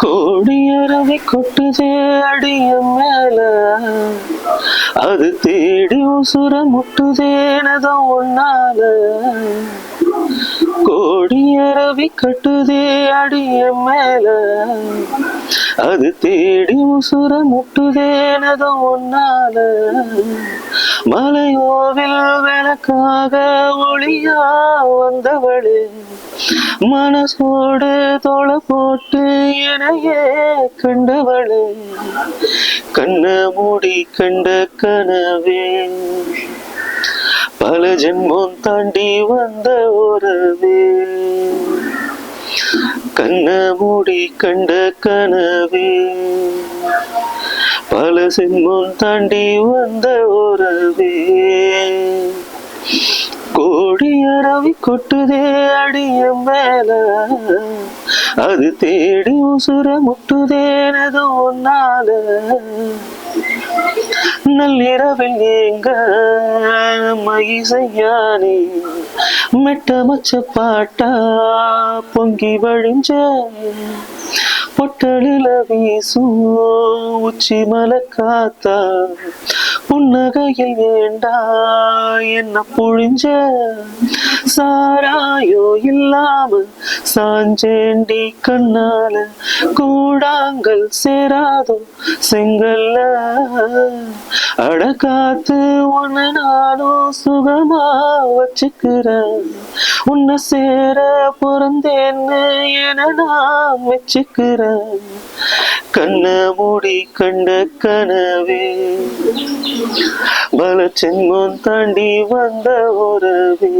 கோடியரவி கொட்டுதே அடிய மேல, அது தேடி உசுர முட்டுதேனதும் ஒன்னால. கோடியரவி கட்டுதே அடிய மேல, அது தேடி உசுர முட்டுதேனதும் ஒன்னால. மலையோவில் விளக்காக ஒளியா வந்தவளே, மனசோடு தோள போட்டு எனையே கண்டவளே, கண்ண மூடி கண்ட கனவே, பல ஜென்மம் தாண்டி வந்த உறவே. கண்ண மூடி கண்ட கனவே, பல ஜென்மம் தாண்டி வந்த உறவே. கோடியரவி கொட்டுதே அடிய மேல, அது தேடி உசுர முட்டுதேனது ஒன்னால. நள்ளிரவில் ஏங்க மகிசையானே, மெட்ட மச்ச பாட்டா பொங்கி வழிஞ்ச, பொட்டலில வீசும் உச்சி மலை காத்தா, புன்னகையில் வேண்டா என்ன புழிஞ்ச. சாராயோ இல்லாம சாஞ்சேண்டி கண்ணால, கூடாங்கள் சேராதோ செங்கல்ல. அடக்காத்து உன்னை நானும் சுகமா வச்சுக்கிறேன், உன்னை சேர பிறந்தேன்னு என நான் வச்சுக்கிறேன். கண்ண மூடி கண்ட கனவே, பல ஜென்மம் தாண்டி வந்த உறவே.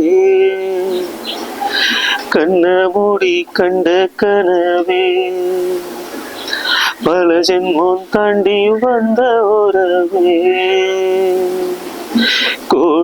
கண்ண மூடி கண்ட கனவே, பல ஜென்மம் தாண்டி வந்த உறவே.